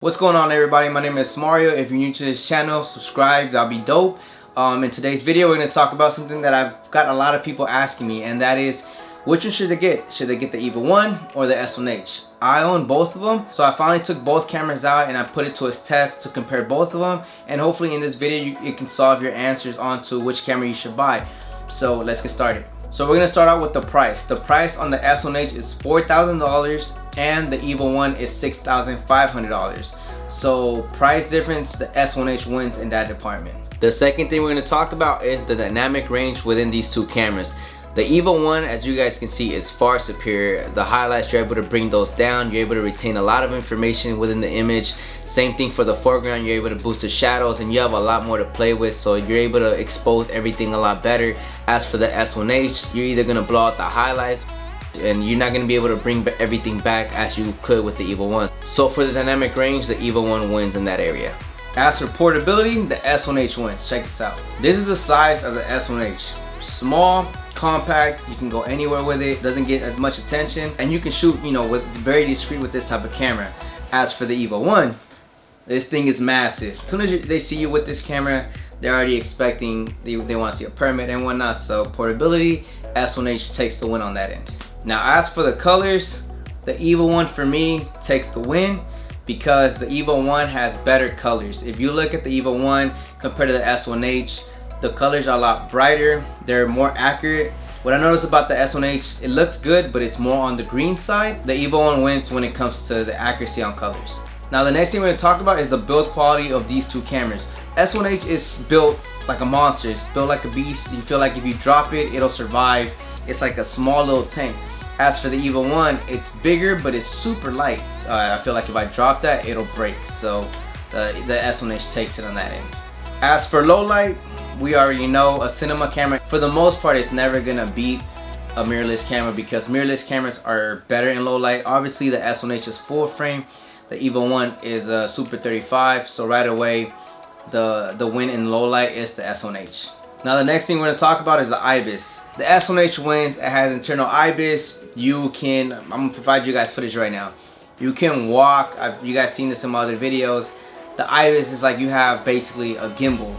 What's going on, everybody? My name is Mario. If you're new to this channel, subscribe, that'll be dope. In today's video, we're going to talk about something that I've got a lot of people asking me, and that is, which one should they get? Should they get the EVA1 or the S1H? I own both of them, so I finally took both cameras out and I put it to its test to compare both of them, and hopefully in this video you can solve your answers onto which camera you should buy. So let's get started. So we're going to start out with the price. The price on the S1H is $4,000 and the EVA1 is $6,500. So price difference, the S1H wins in that department. The second thing we're going to talk about is the dynamic range within these two cameras. The EVA1, as you guys can see, is far superior. The highlights, you're able to bring those down. You're able to retain a lot of information within the image. Same thing for the foreground. You're able to boost the shadows and you have a lot more to play with, so you're able to expose everything a lot better. As for the S1H, you're either going to blow out the highlights and you're not going to be able to bring everything back as you could with the EVA1. So for the dynamic range, the EVA1 wins in that area. As for portability, the S1H wins. Check this out. This is the size of the S1H. Small, compact, you can go anywhere with it, doesn't get as much attention, and you can shoot, with very discreet with this type of camera. As for the EVA1, this thing is massive. As soon as they see you with this camera, they're already expecting, they want to see a permit and whatnot. So portability, S1H takes the win on that end. Now as for the colors, the EVA1 for me takes the win because the EVA1 has better colors. If you look at the EVA1 compared to the S1H, the colors are a lot brighter, they're more accurate. What I noticed about the S1H, it looks good, but it's more on the green side. The EVA1 wins when it comes to the accuracy on colors. Now the next thing we're going to talk about is the build quality of these two cameras. S1H is built like a monster, it's built like a beast. You feel like if you drop it, it'll survive. It's like a small little tank. As for the EVA1, it's bigger, but it's super light. I feel like if I drop that, it'll break. So the S1H takes it on that end. As for low light, we already know a cinema camera, for the most part, it's never gonna beat a mirrorless camera because mirrorless cameras are better in low light. Obviously the S1H is full frame, the EVA1 is a Super 35, so right away the win in low light is the S1H. Now the next thing we're gonna talk about is the Ibis. The S1H wins. It has internal Ibis. I'm gonna provide you guys footage right now. You can walk, you guys seen this in my other videos. The Ibis is like you have basically a gimbal.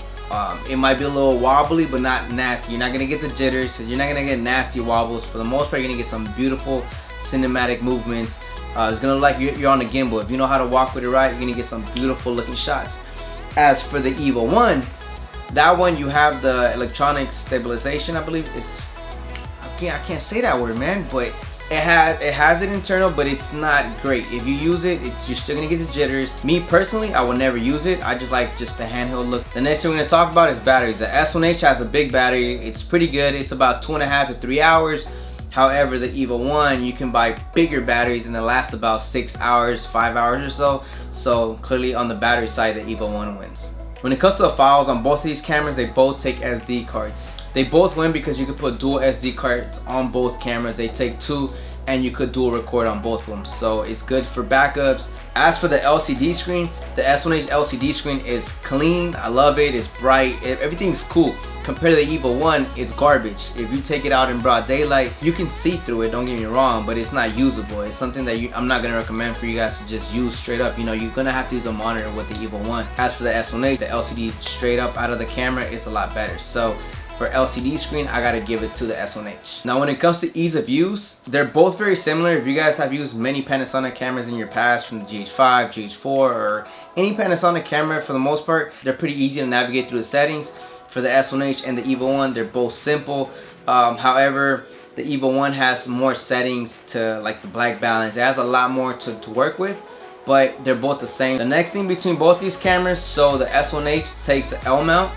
It might be a little wobbly, but not nasty. You're not gonna get the jitters. You're not gonna get nasty wobbles. For the most part, you're gonna get some beautiful cinematic movements. It's gonna look like you're on a gimbal. If you know how to walk with it right, you're gonna get some beautiful looking shots. As for the EVA1, that one you have the electronic stabilization, I believe. I can't say that word, man, but it has it internal, but it's not great. If you use it, you're still gonna get the jitters. Me personally, I will never use it. I just like the handheld look. The next thing we're gonna talk about is batteries. The S1H has a big battery. It's pretty good. It's about 2.5 to 3 hours. However, the EVA1, you can buy bigger batteries and they last about 6 hours, 5 hours or so. So clearly on the battery side, the EVA1 wins. When it comes to the files on both these cameras, they both take SD cards. They both win because you can put dual SD cards on both cameras. They take 2 and you could dual record on both of them. So it's good for backups. As for the LCD screen, the S1H LCD screen is clean. I love it. It's bright. Everything's cool. Compared to the EVA1, it's garbage. If you take it out in broad daylight, you can see through it, don't get me wrong, but it's not usable. It's something that I'm not going to recommend for you guys to just use straight up. You're going to have to use a monitor with the EVA1. As for the S1H, the LCD straight up out of the camera is a lot better. So for LCD screen, I gotta give it to the S1H. Now when it comes to ease of use, they're both very similar. If you guys have used many Panasonic cameras in your past, from the GH5, GH4, or any Panasonic camera, for the most part, they're pretty easy to navigate through the settings. For the S1H and the EVA1, they're both simple. However, the EVA1 has more settings to, like the black balance. It has a lot more to work with, but they're both the same. The next thing between both these cameras, so the S1H takes the L mount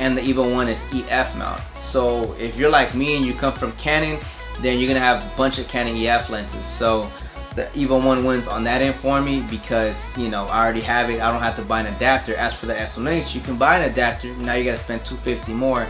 and the EVA1 is EF mount. So if you're like me and you come from Canon, then you're gonna have a bunch of Canon EF lenses. So the EVA1 wins on that end for me because I already have it. I don't have to buy an adapter. As for the S1H, you can buy an adapter. Now you gotta spend $250 more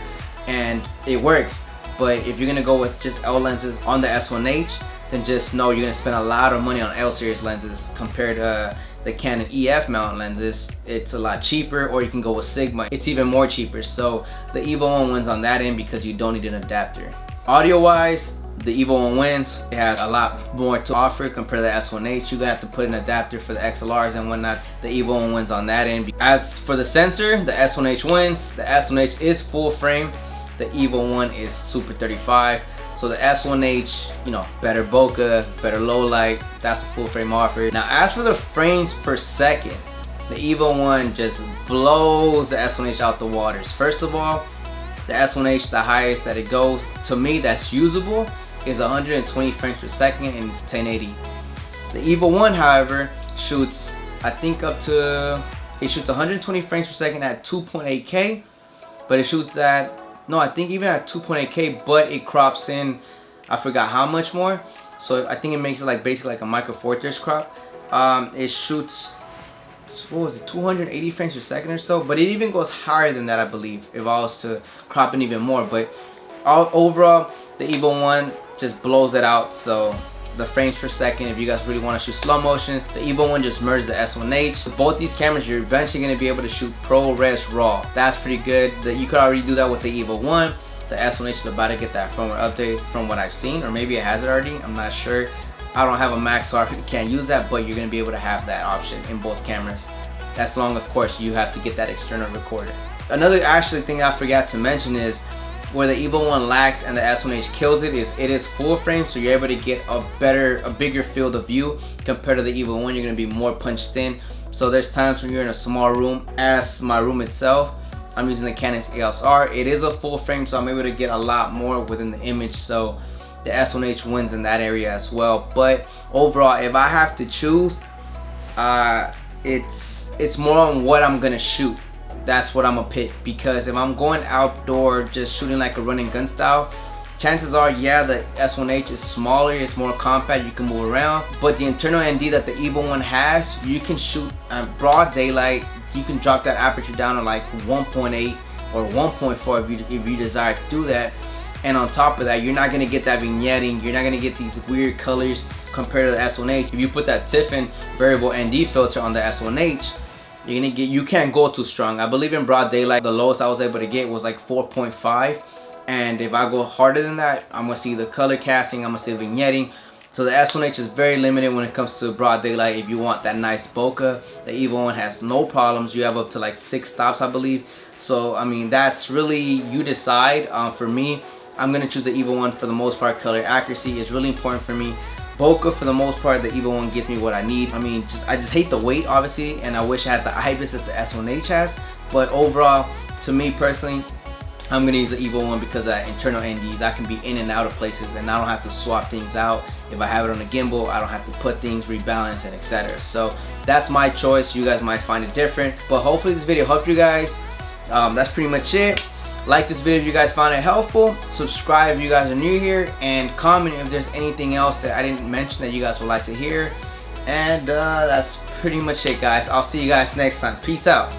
and it works. But if you're gonna go with just L lenses on the S1H, then just know you're gonna spend a lot of money on L series lenses compared to the Canon EF mount lenses. It's a lot cheaper, or you can go with Sigma. It's even more cheaper. So the EVA1 wins on that end because you don't need an adapter. Audio wise, the EVA1 wins. It has a lot more to offer compared to the S1H. You're gonna have to put an adapter for the XLRs and whatnot. The EVA1 wins on that end. As for the sensor, the S1H wins. The S1H is full frame. The EVA1 is Super 35. So the S1H, you know, better bokeh, better low light. That's a full frame offer. Now, as for the frames per second, the EVA1 just blows the S1H out the waters. First of all, the S1H, the highest that it goes, to me, that's usable, is 120 frames per second, and it's 1080. The EVA1, however, shoots, I think it shoots 120 frames per second at 2.8K, but it shoots at, no, I think even at 2.8K, but it crops in, I forgot how much more. So I think it makes it like basically like a micro four thirds crop. It shoots, what was it, 280 frames per second or so, but it even goes higher than that, I believe, if I was to crop in even more. But overall, the EVA1 just blows it out. So the frames per second, if you guys really want to shoot slow motion, the EVA1 just merged the S1H. With both these cameras, you're eventually going to be able to shoot ProRes RAW. That's pretty good. You could already do that with the EVA1. The S1H is about to get that firmware update from what I've seen, or maybe it has it already, I'm not sure. I don't have a Mac, so I really can't use that, but you're going to be able to have that option in both cameras. As long, of course, you have to get that external recorder. Another actually thing I forgot to mention is where the EVA1 lacks and the S1H kills it is full frame, so you're able to get a bigger field of view compared to the EVA1. You're going to be more punched in. So there's times when you're in a small room, as my room itself, I'm using the Canon EOS R. It is a full frame, so I'm able to get a lot more within the image. So the S1H wins in that area as well. But overall, if I have to choose, it's more on what I'm gonna shoot. That's what I'm gonna pick, because if I'm going outdoor just shooting like a run and gun style, chances are, yeah, the S1H is smaller, it's more compact, you can move around, but the internal ND that the EVA1 has, you can shoot broad daylight. You can drop that aperture down to like 1.8 or 1.4 if you desire to do that. And on top of that, you're not gonna get that vignetting, you're not gonna get these weird colors compared to the S1H. If you put that Tiffin variable ND filter on the S1H, you can't go too strong. I believe in broad daylight, the lowest I was able to get was like 4.5, and if I go harder than that, I'm gonna see the color casting, I'm gonna see the vignetting. So the S1H is very limited when it comes to broad daylight. If you want that nice bokeh, the EVA1 has no problems. You have up to like 6 stops, I believe. So I mean, that's really, you decide. For me, I'm gonna choose the EVA1 for the most part. Color accuracy is really important for me. Bokeh, for the most part, the EVA1 gives me what I need. I mean, I just hate the weight, obviously, and I wish I had the Ibis that the S1H has. But overall, to me personally, I'm gonna use the EVA1 because of internal NDs. I can be in and out of places, and I don't have to swap things out. If I have it on a gimbal, I don't have to put things, rebalance, and etc. So that's my choice. You guys might find it different, but hopefully this video helped you guys. That's pretty much it. Like this video if you guys found it helpful. Subscribe if you guys are new here, and comment if there's anything else that I didn't mention that you guys would like to hear. And that's pretty much it, guys. I'll see you guys next time. Peace out.